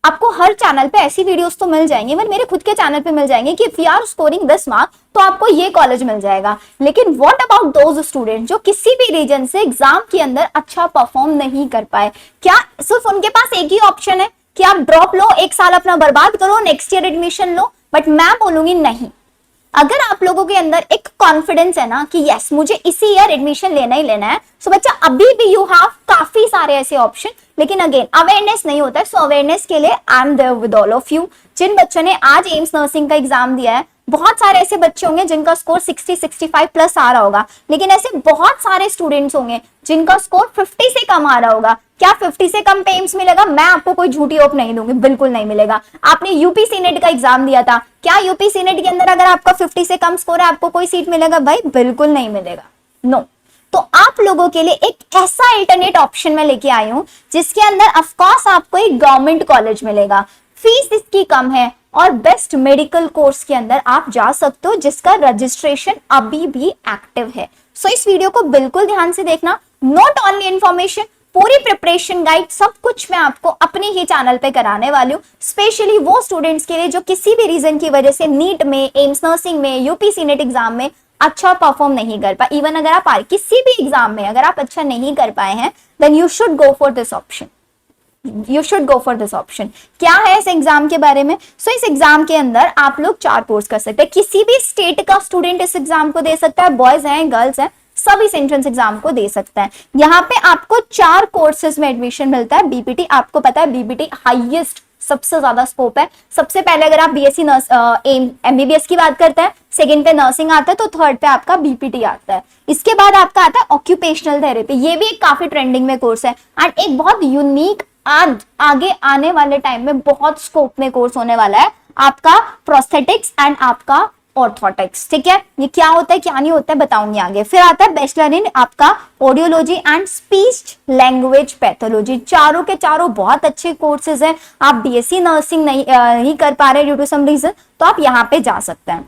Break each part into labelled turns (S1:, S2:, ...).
S1: आपको हर चैनल पे ऐसी वीडियोस तो मिल जाएंगी, इवन मेरे खुद के चैनल पे मिल जाएंगे कि if you are scoring this mark तो आपको ये कॉलेज मिल जाएगा। लेकिन व्हाट अबाउट दोज स्टूडेंट जो किसी भी रीजन से एग्जाम के अंदर अच्छा परफॉर्म नहीं कर पाए, क्या सिर्फ उनके पास एक ही ऑप्शन है कि आप ड्रॉप लो, एक साल अपना बर्बाद करो, next year admission low? But मैं बोलूंगी नहीं। अगर आप लोगों के अंदर एक कॉन्फिडेंस है ना कि यस मुझे इसी ईयर एडमिशन लेना ही लेना है, सो बच्चा अभी भी यू हैव काफी सारे ऐसे ऑप्शन। लेकिन अगेन अवेयरनेस नहीं होता है, सो अवेयरनेस के लिए I am there with all of you. जिन बच्चों ने आज एम्स नर्सिंग का एग्जाम दिया है, बहुत सारे ऐसे बच्चे होंगे जिनका स्कोर 60-65 प्लस आ रहा होगा, लेकिन ऐसे बहुत सारे स्टूडेंट्स होंगे जिनका स्कोर 50 से कम आ रहा होगा। क्या 50 से कम पे एम्स मिलेगा? मैं आपको कोई झूठी होप नहीं दूंगी, बिल्कुल नहीं मिलेगा। आपने यूपी सीनेट का एग्जाम दिया था, क्या यूपी सीनेट के अंदर अगर आपका 50 से कम स्कोर है आपको कोई सीट मिलेगा? भाई बिल्कुल नहीं मिलेगा, नो। तो आप लोगों के लिए एक ऐसा अल्टरनेट ऑप्शन में लेके आई हूं जिसके अंदर ऑफ कोर्स आपको एक गवर्नमेंट कॉलेज मिलेगा, फीस इसकी कम है और बेस्ट मेडिकल कोर्स के अंदर आप जा सकते हो जिसका रजिस्ट्रेशन अभी भी एक्टिव है। सो इस वीडियो को बिल्कुल ध्यान से देखना, नॉट ओनली इंफॉर्मेशन, पूरी प्रिपरेशन गाइड सब कुछ मैं आपको अपने ही चैनल पे कराने वाली हूँ, स्पेशली वो स्टूडेंट्स के लिए जो किसी भी रीजन की वजह से नीट में, एम्स नर्सिंग में, यूपी सीनेट एग्जाम में अच्छा परफॉर्म नहीं कर पाए। इवन अगर आप किसी भी एग्जाम में अगर आप अच्छा नहीं कर पाए हैं, then you should go for this option, you should go for this option. क्या है इस एग्जाम के बारे में? सो इस एग्जाम के अंदर आप लोग 4 कोर्स कर सकते हैं, किसी भी स्टेट का स्टूडेंट इस एग्जाम को दे सकता है, बॉयज हैं गर्ल्स हैं सब इस एंट्रेंस एग्जाम को दे सकता है। यहाँ पे आपको 4 कोर्सेज में एडमिशन मिलता है। बीपीटी, आपको पता है बीपीटी हाईएस्ट सबसे ज्यादा स्कोप है। सबसे पहले अगर आप बीएससी एमबीबीएस की बात करते हैं, सेकंड पे नर्सिंग आता है, तो थर्ड पे आपका बीपीटी आता है। इसके बाद आपका आता है ऑक्यूपेशनल थेरेपी, ये भी एक काफी ट्रेंडिंग में कोर्स है एंड एक बहुत यूनिक आगे आने वाले टाइम में बहुत स्कोप में कोर्स होने वाला है आपका प्रोस्थेटिक्स एंड आपका ऑर्थोटिक्स। ठीक है, ये क्या होता है क्या नहीं होता है बताऊंगी आगे। फिर आता है बैचलर इन आपका audiology and speech language pathology. चारों के चारों बहुत अच्छे कोर्सेज हैं। आप बीएससी नर्सिंग नहीं कर पा रहे ड्यू टू सम रीजन, तो आप यहाँ पे जा सकते हैं।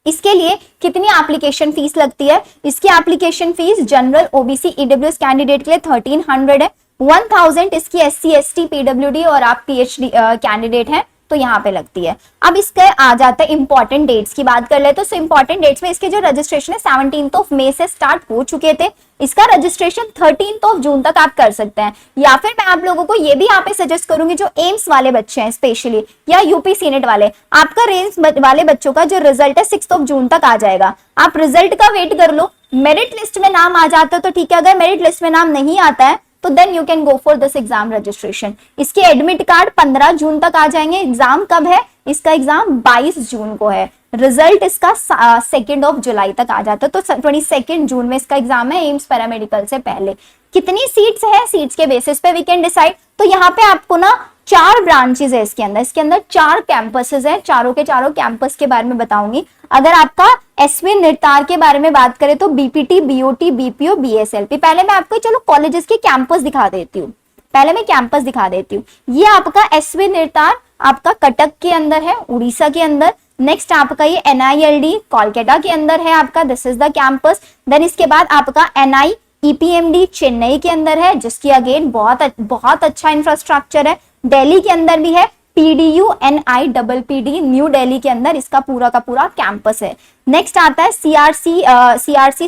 S1: इसके लिए कितनी एप्लीकेशन फीस लगती है? इसकी application fees general OBC EWS candidate के लिए 1300 है, 1000 इसकी एससी एसटी पीडब्ल्यूडी और आप पीएचडी कैंडिडेट हैं तो यहाँ पे लगती है। अब इसके आ जाता है इंपॉर्टेंट डेट्स की बात कर ले तो इंपॉर्टेंट डेट्स में इसके जो रजिस्ट्रेशन है 17 मई से स्टार्ट हो चुके थे। इसका रजिस्ट्रेशन 13 जून तक आप कर सकते हैं। या फिर मैं आप लोगों को ये भी यहाँ पे सजेस्ट करूंगी जो एम्स वाले बच्चे हैं स्पेशली या यूपी सीनेट वाले, आपका रेंज वाले बच्चों का जो रिजल्ट है 6 जून तक आ जाएगा। आप रिजल्ट का वेट कर लो, मेरिट लिस्ट में नाम आ जाता है तो ठीक है, अगर मेरिट लिस्ट में नाम नहीं आता है तो then you can go for this exam registration. इसके एडमिट कार्ड 15 जून तक आ जाएंगे। एग्जाम कब है? इसका एग्जाम 22 जून को है। रिजल्ट इसका 2 जुलाई तक आ जाता है, तो 22 जून में इसका एग्जाम है एम्स पैरामेडिकल से पहले। कितनी सीट्स है सीट्स के बेसिस पे वी कैन डिसाइड। तो यहाँ पे आपको ना 4 ब्रांचेस है इसके अंदर 4 कैंपसेस है। चारों के चारों कैंपस के बारे में बताऊंगी। अगर आपका एसवी निर्तार के बारे में बात करें तो बीपीटी, बीओटी, बीपीओ, बीएसएलपी। पहले मैं आपको चलो कॉलेजेस के कैंपस दिखा देती हूँ, ये आपका एसवी निर्तार आपका कटक के अंदर है, उड़ीसा के अंदर। नेक्स्ट आपका ये एनआईएलडी कोलकाता के अंदर है आपका, this is the campus. Then इसके बाद आपका एनआई ईपीएमडी चेन्नई के अंदर है, जिसकी अगेन बहुत अच्छा इंफ्रास्ट्रक्चर है। दिल्ली के अंदर भी है, पीडीयू एनआईपीडी न्यू दिल्ली के अंदर इसका पूरा का पूरा कैंपस है। नेक्स्ट आता है सीआरसी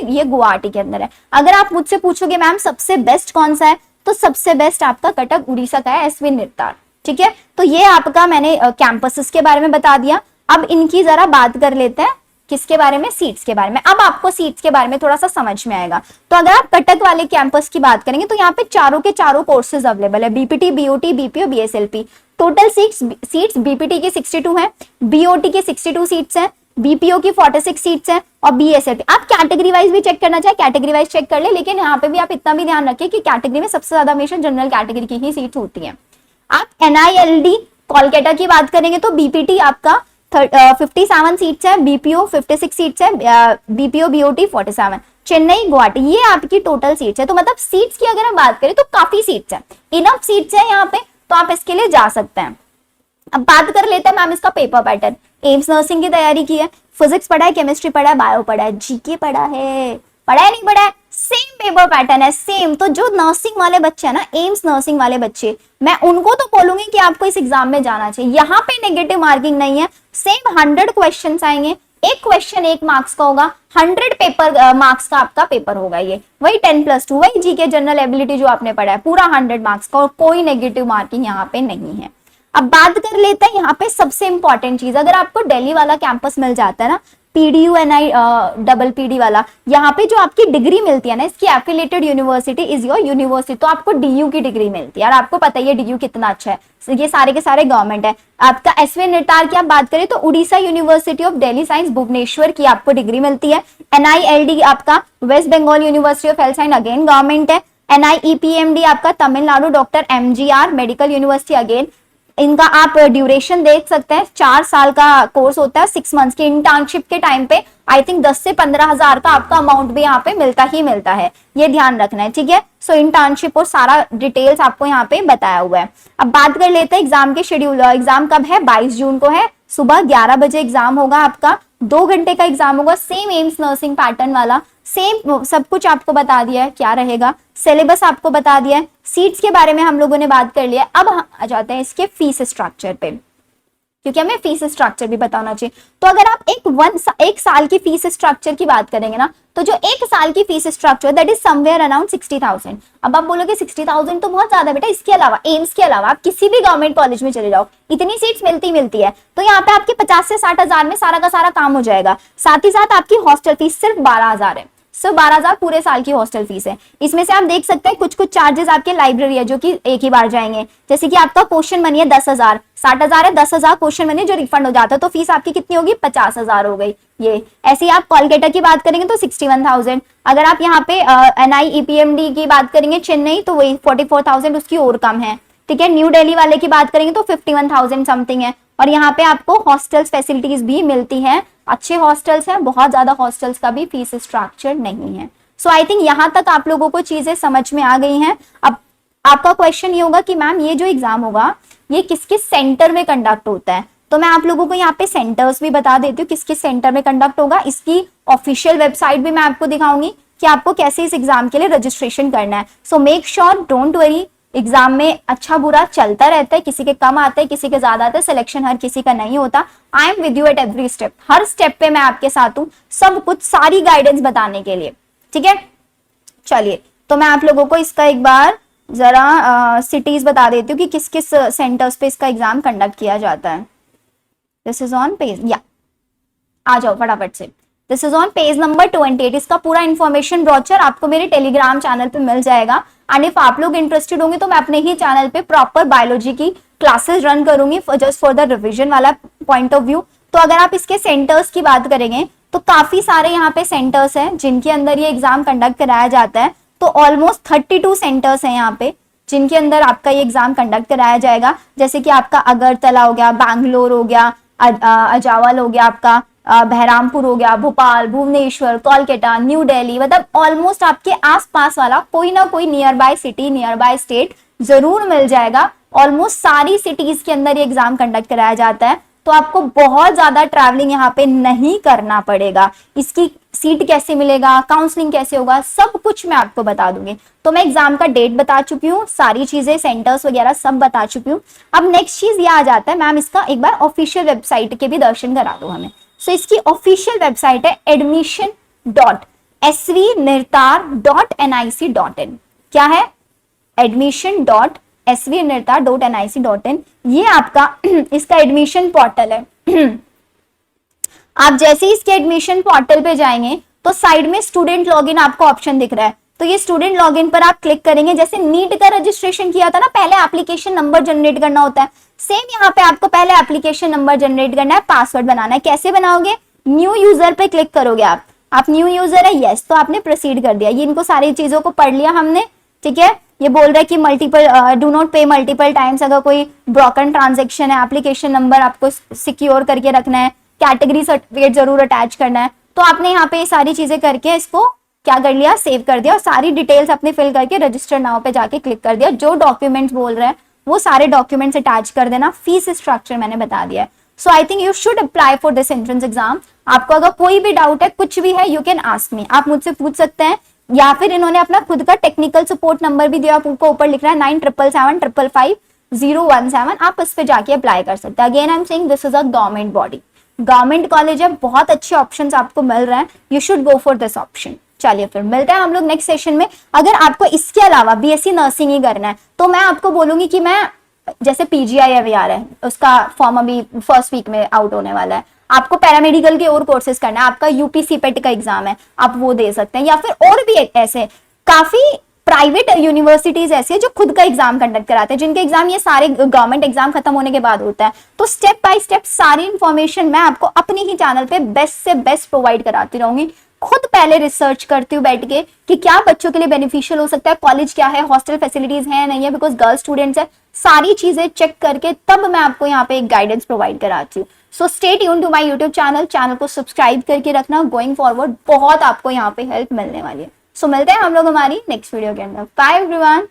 S1: ये गुवाहाटी के अंदर है। अगर आप मुझसे पूछोगे मैम सबसे बेस्ट कौन सा है, तो सबसे बेस्ट आपका कटक उड़ीसा का है, एसवी निर्तार। ठीक है, तो ये आपका मैंने कैंपसेस के बारे में बता दिया। अब इनकी जरा बात कर लेते हैं किसके बारे में, सीट्स के बारे में। अब आपको सीट्स के बारे में थोड़ा सा समझ में आएगा। तो अगर आप कटक वाले कैंपस की बात करेंगे तो यहाँ पे चारों के चारों कोर्सेज अवेलेबल है, BPT, BOT, BPO, BSLP. Total seats BPT की 62 है, बीओटी की 62 सीट्स हैं, बीपीओ की 46 सीट्स हैं और बीएसएलपी। आप कैटेगरी वाइज भी चेक करना चाहे कैटेगरी वाइज चेक कर ले, लेकिन यहाँ पे भी आप इतना भी ध्यान रखिए कि कैटेगरी में सबसे ज्यादा हमेशा जनरल कैटेगरी की ही सीट होती है। आप एनआईएलडी कोलकाता की बात करेंगे तो बीपीटी आपका 57 सीट्स है, बीपीओ 56 सीट्स है, बीपीओ बीओटी 47, चेन्नई गुवाहाटी, ये आपकी टोटल सीट्स है। तो मतलब सीट्स की अगर हम बात करें तो काफी सीट्स है, इनफ सीट्स है यहाँ पे, तो आप इसके लिए जा सकते हैं। अब बात कर लेते हैं मैम इसका पेपर पैटर्न। एम्स नर्सिंग की तैयारी की है, फिजिक्स पढ़ा है, केमिस्ट्री पढ़ा है, बायो पढ़ा है, जीके पढ़ा है नहीं पढ़ा है, सेम पेपर पैटर्न है, सेम। तो जो नर्सिंग वाले बच्चे हैं ना, एम्स नर्सिंग वाले बच्चे, मैं उनको तो बोलूंगी कि आपको इस एग्जाम में जाना चाहिए। यहाँ पे नेगेटिव मार्किंग नहीं है, सेम 100 क्वेश्चन आएंगे, एक क्वेश्चन 1 मार्क्स का होगा, 100 पेपर मार्क्स का आपका पेपर होगा। ये वही 10+2, वही जीके जनरल एबिलिटी जो आपने पढ़ा है, पूरा 100 मार्क्स का, और कोई नेगेटिव मार्किंग यहाँ पे नहीं है। अब बात कर लेते हैं यहाँ पे सबसे इंपॉर्टेंट चीज, अगर आपको दिल्ली वाला कैंपस मिल जाता है ना, पीडीयू एनआई डबल पीडी वाला, यहाँ पे जो आपकी डिग्री मिलती है ना, इसकी affiliated university is your university, तो आपको डीयू की डिग्री मिलती है। और आपको पता ही है डीयू कितना अच्छा है, ये सारे के सारे गवर्नमेंट है। आपका एसवी निर्तार की आप बात करें तो Orissa university of Delhi science Bhubaneswar की आपको डिग्री मिलती है। एनआईएलडी आपका West Bengal university of health science, again government है। एनआईईपीएमडी आपका Tamil Nadu doctor MGR medical university, again इनका आप ड्यूरेशन देख सकते हैं, 4 साल का कोर्स होता है, 6 मंथ्स की इंटर्नशिप के टाइम पे आई थिंक 10 से 15 हजार का आपका अमाउंट भी यहाँ पे मिलता ही मिलता है, ये ध्यान रखना है, ठीक है। सो इंटर्नशिप और सारा डिटेल्स आपको यहाँ पे बताया हुआ है। अब बात कर लेते हैं एग्जाम के शेड्यूल। एग्जाम कब है? 22 जून को है, सुबह 11 बजे एग्जाम होगा आपका, 2 घंटे का एग्जाम होगा, सेम एम्स नर्सिंग पैटर्न वाला, सेम सब कुछ आपको बता दिया है क्या रहेगा, सिलेबस आपको बता दिया है, सीट्स के बारे में हम लोगों ने बात कर लिया। अब हम आ जाते हैं इसके फीस स्ट्रक्चर पे, क्योंकि हमें फीस स्ट्रक्चर भी बताना चाहिए। तो अगर आप एक साल की फीस स्ट्रक्चर की बात करेंगे ना, तो जो 1 साल की fees structure that is somewhere around 60,000। अब आप बोलोगे 60,000 तो बहुत ज्यादा बेटा, इसके अलावा एम्स के अलावा आप किसी भी गवर्नमेंट कॉलेज में चले जाओ, इतनी सीट्स मिलती है, तो यहाँ पे आपके 50 से 60 हजार में सारा का सारा काम हो जाएगा। साथ ही साथ आपकी हॉस्टल फीस सिर्फ 12,000 है, सिर्फ 12,000 पूरे साल की हॉस्टल फीस है। इसमें से आप देख सकते हैं कुछ चार्जेस आपके लाइब्रेरी है जो कि एक ही बार जाएंगे, जैसे कि आपका क्वेश्चन मनी है 10,000, 60,000 है, 10,000 क्वेश्चन मनी जो रिफंड हो जाता है, तो फीस आपकी कितनी होगी? 50,000 हो गई। ये ऐसे ही आप कोलकाता की बात करेंगे तो 61,000, अगर आप यहाँ पे एनआईईपीएमडी की बात करेंगे चेन्नई तो वही 44,000, उसकी और कम है, ठीक है। न्यू दिल्ली वाले की बात करेंगे तो 51,000 समथिंग है, और यहाँ पे आपको हॉस्टल्स फैसिलिटीज भी मिलती हैं, अच्छे हॉस्टल्स हैं, बहुत ज्यादा हॉस्टल्स का भी फीस स्ट्रक्चर नहीं है। सो आई थिंक यहाँ तक आप लोगों को चीजें समझ में आ गई हैं। अब आपका क्वेश्चन ये होगा कि मैम ये जो एग्जाम होगा ये किस किस सेंटर में कंडक्ट होता है, तो मैं आप लोगों को यहाँ पे सेंटर्स भी बता देती हूँ किस किस सेंटर में कंडक्ट होगा। इसकी ऑफिशियल वेबसाइट भी मैं आपको दिखाऊंगी कि आपको कैसे इस एग्जाम के लिए रजिस्ट्रेशन करना है। So make sure, don't worry, exam में अच्छा बुरा चलता रहता है, किसी के कम आते हैं, किसी के ज्यादा आते हैं, सिलेक्शन हर किसी का नहीं होता। I am with you at every step, her step पे मैं आपके साथ हूँ, सब कुछ सारी गाइडेंस बताने के लिए, ठीक है। चलिए, तो मैं आप लोगों को इसका एक बार जरा सिटीज बता देती हूँ कि किस किस सेंटर्स पे इसका एग्जाम कंडक्ट किया जाता है। दिस इज ऑन पेज, या आ जाओ फटाफट से, this is on page number 28। इसका पूरा इन्फॉर्मेशन ब्रोचर आपको मेरे टेलीग्राम चैनल पे मिल जाएगा। एंड इफ आप लोग इंटरेस्टेड होंगे तो मैं अपने ही चैनल पे प्रॉपर बायोलॉजी की क्लासेस रन करूंगी जस्ट फॉर द रिविजन वाला पॉइंट ऑफ व्यू। तो अगर आप इसके सेंटर्स की बात करेंगे तो काफी सारे यहाँ पे सेंटर्स हैं जिनके अंदर ये एग्जाम कंडक्ट कराया जाता है। तो ऑलमोस्ट 32 सेंटर्स हैं यहाँ पे जिनके अंदर आपका ये एग्जाम कंडक्ट कराया जाएगा, जैसे कि आपका अगरतला हो गया, बैंगलोर हो गया, अजावल हो गया, आपका बहरामपुर हो गया, भोपाल, भुवनेश्वर, कोलकाता, न्यू दिल्ली, मतलब ऑलमोस्ट आपके आसपास वाला कोई ना कोई near by city, near by state जरूर मिल जाएगा। ऑलमोस्ट सारी सिटीज के अंदर ये एग्जाम कंडक्ट कराया जाता है, तो आपको बहुत ज्यादा ट्रैवलिंग यहाँ पे नहीं करना पड़ेगा। इसकी सीट कैसे मिलेगा, काउंसलिंग कैसे होगा, सब कुछ मैं आपको बता दूंगी। तो मैं एग्जाम का डेट बता चुकी हूँ, सारी चीजें, सेंटर्स वगैरह सब बता चुकी हूँ। अब नेक्स्ट चीज ये आ जाता है, मैम इसका एक बार ऑफिशियल वेबसाइट के भी दर्शन करा दो हमें। सो इसकी ऑफिशियल वेबसाइट है admission.svnirtar.nic.in। क्या है? admission.svnirtar.nic.in। ये आपका इसका एडमिशन पोर्टल है। आप जैसे ही इसके एडमिशन पोर्टल पे जाएंगे तो साइड में स्टूडेंट लॉगिन आपको ऑप्शन दिख रहा है, तो ये स्टूडेंट लॉगिन पर आप क्लिक करेंगे। जैसे नीट का रजिस्ट्रेशन किया था ना, पहले एप्लीकेशन नंबर जनरेट करना होता है, सेम यहाँ पे आपको पहले एप्लीकेशन नंबर जनरेट करना है, पासवर्ड बनाना है। कैसे बनाओगे? न्यू यूजर पे क्लिक करोगे आप न्यू यूजर है, यस, तो आपने प्रोसीड कर दिया। ये इनको सारी चीजों को पढ़ लिया हमने, ठीक है। ये बोल रहा है कि मल्टीपल डू नॉट पे मल्टीपल टाइम्स, अगर कोई ब्रोकन ट्रांजेक्शन है, एप्लीकेशन नंबर आपको सिक्योर करके रखना है, कैटेगरी सर्टिफिकेट जरूर अटैच करना है। तो आपने यहाँ पे ये सारी चीजें करके इसको क्या कर लिया, सेव कर दिया, और सारी डिटेल्स अपने फिल करके रजिस्टर नाउ पे जाके क्लिक कर दिया। जो डॉक्यूमेंट्स बोल रहे हैं वो सारे डॉक्यूमेंट्स अटैच कर देना। फीस स्ट्रक्चर मैंने बता दिया है। So I think you should apply for this entrance exam. आपको अगर कोई भी डाउट है, कुछ भी है, यू कैन आस्क मी, आप मुझसे पूछ सकते हैं या फिर इन्होंने अपना खुद का टेक्निकल सपोर्ट नंबर भी दिया, आपको ऊपर लिख रहा है 9777555017, आप इस पे जाके अप्लाई कर सकते हैं। Again I am saying this is a government body, government college है, बहुत अच्छे ऑप्शंस आपको मिल रहे हैं, you should go for this option. चलिए फिर मिलते हैं हम लोग नेक्स्ट सेशन में। अगर आपको इसके अलावा बीएससी नर्सिंग ही करना है तो मैं आपको बोलूंगी कि मैं जैसे पीजीआई है उसका फॉर्म अभी फर्स्ट वीक में आउट होने वाला है, आपको पैरामेडिकल के और कोर्सेज करना है, आपका यूपीसी पेट का एग्जाम है, आप वो दे सकते हैं, या फिर और भी ऐसे काफी प्राइवेट यूनिवर्सिटीज ऐसे जो खुद का एग्जाम कंडक्ट कराते हैं, जिनके एग्जाम ये सारे गवर्नमेंट एग्जाम खत्म होने के बाद होता है। तो स्टेप बाय स्टेप सारी इंफॉर्मेशन मैं आपको अपने ही चैनल पे बेस्ट से बेस्ट प्रोवाइड कराती रहूंगी। खुद पहले रिसर्च करती हूँ बैठ के कि क्या बच्चों के लिए बेनिफिशियल हो सकता है, कॉलेज क्या है, हॉस्टल फैसिलिटीज है नहीं है, बिकॉज गर्ल स्टूडेंट्स है, सारी चीजें चेक करके तब मैं आपको यहाँ पे एक गाइडेंस प्रोवाइड कराती हूँ। So stay tune to my YouTube channel को सब्सक्राइब करके रखना, गोइंग फॉरवर्ड बहुत आपको यहाँ पे हेल्प मिलने वाली है। सो मिलते हैं हम लोग हमारी नेक्स्ट वीडियो के अंदर। Bye everyone.